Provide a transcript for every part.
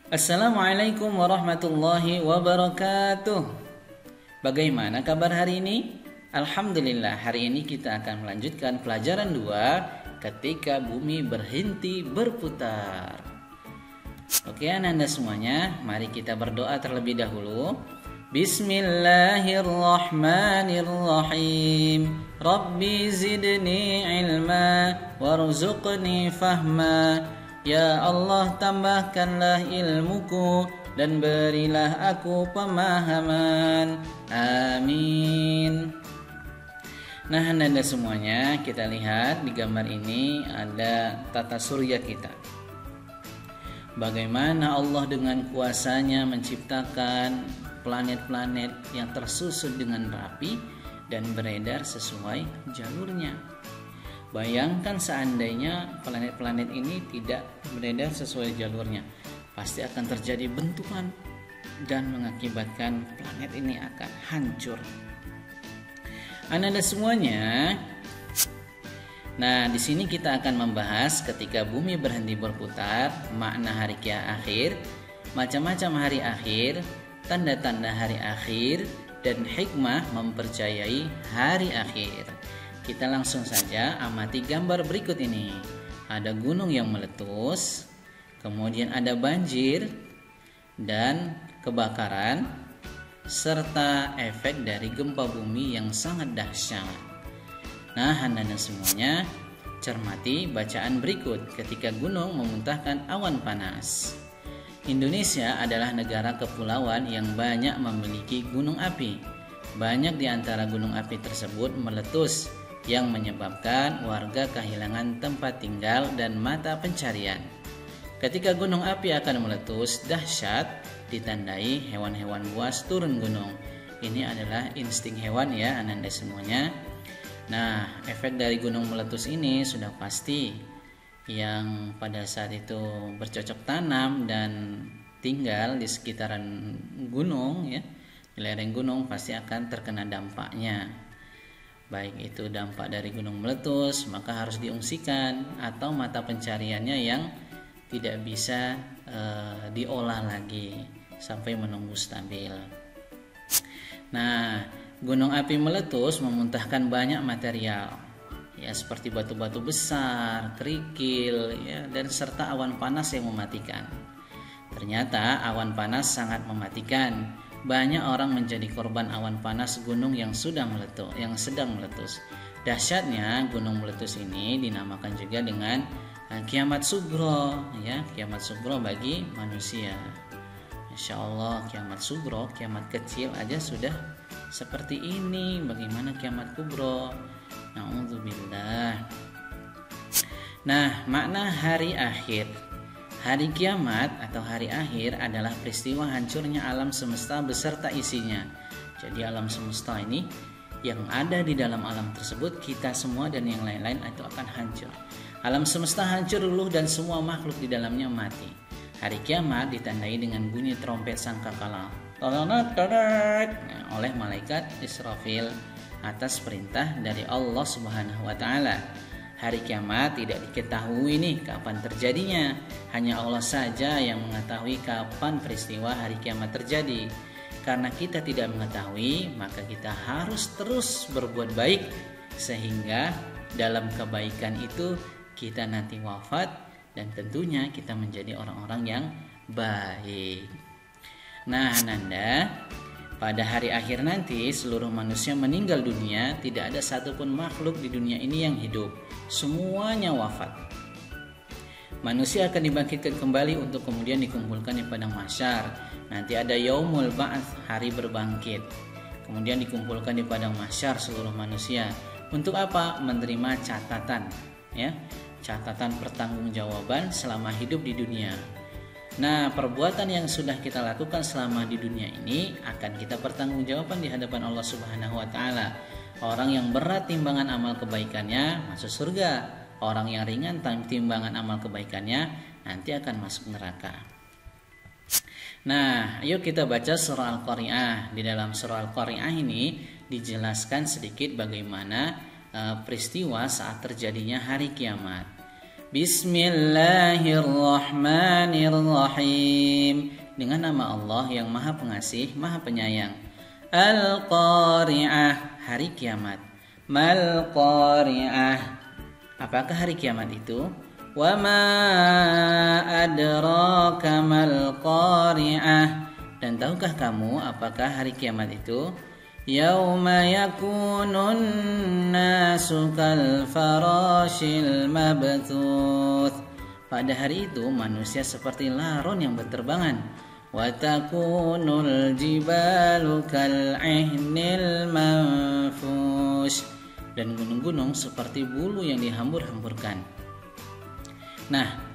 Assalamualaikum warahmatullahi wabarakatuh. Bagaimana kabar hari ini? Alhamdulillah, hari ini kita akan melanjutkan pelajaran 2 ketika bumi berhenti berputar. Oke, anak-anak semuanya, mari kita berdoa terlebih dahulu. Bismillahirrahmanirrahim. Rabbi zidni ilma warzuqni fahma. Ya Allah, tambahkanlah ilmuku dan berilah aku pemahaman. Amin. Nah, anak-anak semuanya, kita lihat di gambar ini ada tata surya kita. Bagaimana Allah dengan kuasanya menciptakan planet-planet yang tersusun dengan rapi dan beredar sesuai jalurnya. Bayangkan seandainya planet-planet ini tidak beredar sesuai jalurnya, pasti akan terjadi benturan dan mengakibatkan planet ini akan hancur. Anak-anak semuanya, nah di sini kita akan membahas ketika bumi berhenti berputar, makna hari akhir, macam-macam hari akhir, tanda-tanda hari akhir, dan hikmah mempercayai hari akhir. Kita langsung saja amati gambar berikut ini. Ada gunung yang meletus, kemudian ada banjir dan kebakaran, serta efek dari gempa bumi yang sangat dahsyat. Nah, anak-anak semuanya, cermati bacaan berikut ketika gunung memuntahkan awan panas. Indonesia adalah negara kepulauan yang banyak memiliki gunung api. Banyak di antara gunung api tersebut meletus, yang menyebabkan warga kehilangan tempat tinggal dan mata pencarian. Ketika gunung api akan meletus dahsyat, ditandai hewan-hewan buas turun gunung. Ini adalah insting hewan ya, anak-anak semuanya. Nah, efek dari gunung meletus ini sudah pasti yang pada saat itu bercocok tanam dan tinggal di sekitaran gunung ya, di lereng gunung pasti akan terkena dampaknya. Baik itu dampak dari gunung meletus, maka harus diungsikan, atau mata pencariannya yang tidak bisa diolah lagi sampai menunggu stabil. Nah, gunung api meletus memuntahkan banyak material, ya seperti batu-batu besar, kerikil, ya, dan serta awan panas yang mematikan. Ternyata awan panas sangat mematikan. Banyak orang menjadi korban awan panas gunung yang sedang meletus. Dahsyatnya gunung meletus ini dinamakan juga dengan kiamat sugro, ya, kiamat sugro bagi manusia. Masya Allah, kiamat sugro, kiamat kecil aja sudah seperti ini, bagaimana kiamat kubro? Na'udzubillah. Nah, makna hari akhir. Hari kiamat atau hari akhir adalah peristiwa hancurnya alam semesta beserta isinya. Jadi alam semesta ini, yang ada di dalam alam tersebut, kita semua dan yang lain-lain itu akan hancur. Alam semesta hancur luluh dan semua makhluk di dalamnya mati. Hari kiamat ditandai dengan bunyi trompet sangkakala oleh malaikat Israfil atas perintah dari Allah Subhanahu wa taala. Hari kiamat tidak diketahui nih kapan terjadinya. Hanya Allah saja yang mengetahui kapan peristiwa hari kiamat terjadi. Karena kita tidak mengetahui, maka kita harus terus berbuat baik, sehingga dalam kebaikan itu kita nanti wafat dan tentunya kita menjadi orang-orang yang baik. Nah, Nanda, pada hari akhir nanti seluruh manusia meninggal dunia, tidak ada satupun makhluk di dunia ini yang hidup. Semuanya wafat. Manusia akan dibangkitkan kembali untuk kemudian dikumpulkan di padang mahsyar. Nanti ada yaumul ba'ats, hari berbangkit. Kemudian dikumpulkan di padang mahsyar seluruh manusia. Untuk apa? Menerima catatan, ya. Catatan pertanggungjawaban selama hidup di dunia. Nah, perbuatan yang sudah kita lakukan selama di dunia ini akan kita pertanggungjawabkan di hadapan Allah Subhanahu wa taala. Orang yang berat timbangan amal kebaikannya masuk surga. Orang yang ringan timbangan amal kebaikannya nanti akan masuk neraka. Nah, ayo kita baca surah Al-Qari'ah. Di dalam surah Al-Qari'ah ini dijelaskan sedikit bagaimana peristiwa saat terjadinya hari kiamat. Bismillahirrahmanirrahim. Dengan nama Allah yang Maha Pengasih, Maha Penyayang. Al-Qari'ah, hari kiamat. Mal-Qari'ah, apakah hari kiamat itu? Wa ma adraka mal-Qari'ah, dan tahukah kamu apakah hari kiamat itu? Yauma yakunun nasu kal farashil mabthuth, pada hari itu manusia seperti laron yang berterbangan. Wa takunul jibalu kal ihnil manfush, dan gunung-gunung seperti bulu yang dihambur-hamburkan. Nah,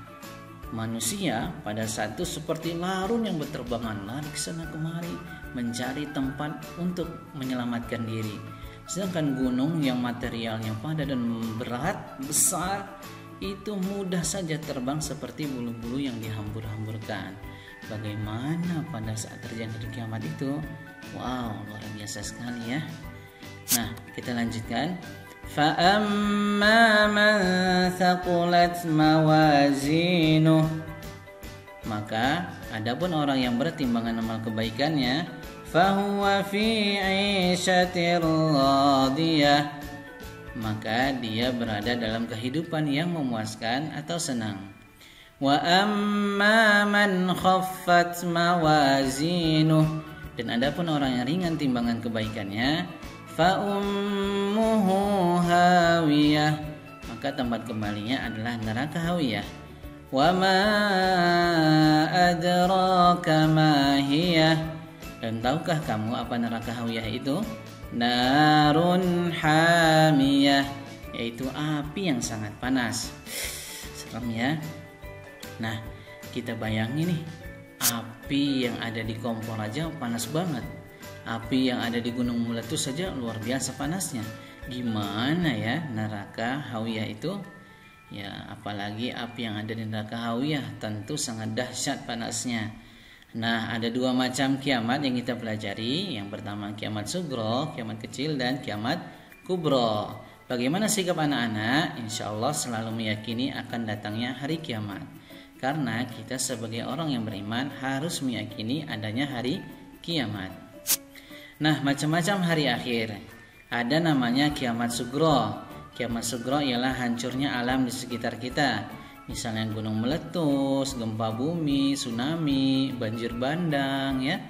manusia pada saat itu seperti larun yang berterbangan, lari ke sana kemari mencari tempat untuk menyelamatkan diri. Sedangkan gunung yang materialnya padat dan berat, besar, itu mudah saja terbang seperti bulu-bulu yang dihambur-hamburkan. Bagaimana pada saat terjadi kiamat itu? Wow, luar biasa sekali ya. Nah, kita lanjutkan. فَأَمَّا مَنْ ثَقُلَتْ مَوَازِينُهُ, maka adapun orang yang bertimbangan amal kebaikannya, فَهُوَ فِي عِيشَةٍ رَاضِيَةٍ, maka dia berada dalam kehidupan yang memuaskan atau senang. وَأَمَّا مَنْ خَفَّتْ مَوَازِينُهُ, dan adapun orang yang ringan timbangan kebaikannya, فَأُمُّهُ هَاوِيَةٌ, maka tempat kembalinya adalah neraka hawiyah. وَمَا أَدْرَاكَ مَا هِيَهْ, dan tahukah kamu apa neraka hawiyah itu? Narun hamiyah, yaitu api yang sangat panas. Serem ya. Nah, kita bayangin nih, api yang ada di kompor aja panas banget. Api yang ada di gunung meletus saja luar biasa panasnya. Gimana ya neraka hawiyah itu? Ya, apalagi api yang ada di neraka hawiyah, tentu sangat dahsyat panasnya. Nah, ada dua macam kiamat yang kita pelajari. Yang pertama kiamat sugro, kiamat kecil, dan kiamat kubro. Bagaimana sikap anak-anak? Insya Allah selalu meyakini akan datangnya hari kiamat. Karena kita sebagai orang yang beriman harus meyakini adanya hari kiamat. Nah, macam-macam hari akhir. Ada namanya kiamat sugro. Kiamat sugro ialah hancurnya alam di sekitar kita. Misalnya gunung meletus, gempa bumi, tsunami, banjir bandang ya.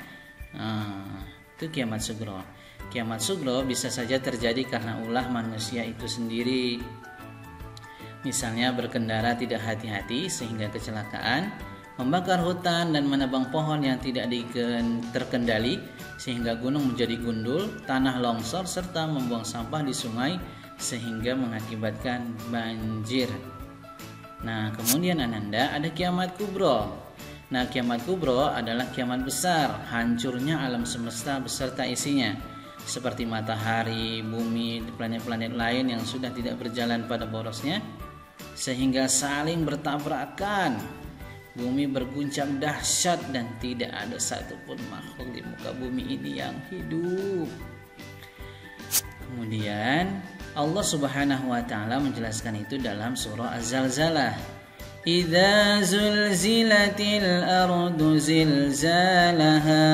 Itu kiamat sugro. Kiamat sugro bisa saja terjadi karena ulah manusia itu sendiri. Misalnya berkendara tidak hati-hati sehingga kecelakaan, membakar hutan dan menebang pohon yang tidak terkendali sehingga gunung menjadi gundul, tanah longsor, serta membuang sampah di sungai sehingga mengakibatkan banjir. Nah, kemudian ananda ada kiamat kubro. Nah, kiamat kubro adalah kiamat besar, hancurnya alam semesta beserta isinya, seperti matahari, bumi, planet-planet lain yang sudah tidak berjalan pada porosnya sehingga saling bertabrakan. Bumi berguncang dahsyat dan tidak ada satupun makhluk di muka bumi ini yang hidup. Kemudian Allah Subhanahu wa taala menjelaskan itu dalam surah Az-Zalzalah. Idza zulzilatil ardu zilzalaha,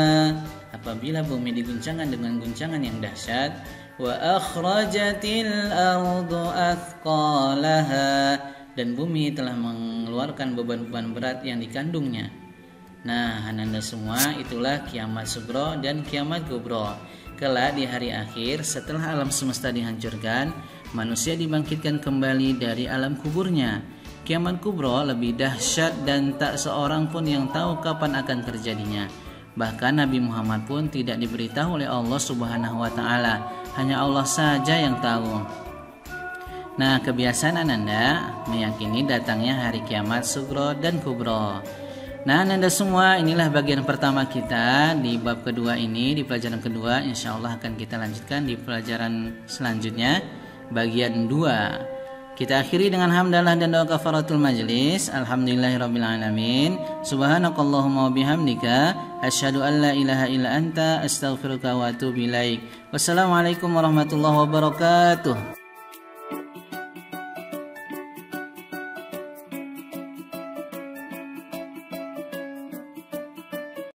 apabila bumi diguncangkan dengan guncangan yang dahsyat, wa akhrajatil ardu athqalaha, dan bumi telah mengeluarkan beban-beban berat yang dikandungnya. Nah, ananda semua, itulah kiamat sugro dan kiamat kubro. Kelak di hari akhir, setelah alam semesta dihancurkan, manusia dibangkitkan kembali dari alam kuburnya. Kiamat kubro lebih dahsyat dan tak seorang pun yang tahu kapan akan terjadinya. Bahkan Nabi Muhammad pun tidak diberitahu oleh Allah Subhanahu wa taala. Hanya Allah saja yang tahu. Nah, kebiasaan ananda meyakini datangnya hari kiamat sugro dan kubro. Nah, ananda semua, inilah bagian pertama kita di bab kedua ini, di pelajaran kedua. Insya Allah akan kita lanjutkan di pelajaran selanjutnya, bagian 2. Kita akhiri dengan hamdalah dan doa kafaratul majlis. Alhamdulillahirrabbilalamin. Subhanakallahumma wa bihamdika asyhadu an la ilaha illa anta astaghfiruka wa atubu ilaik. Wassalamualaikum warahmatullahi wabarakatuh.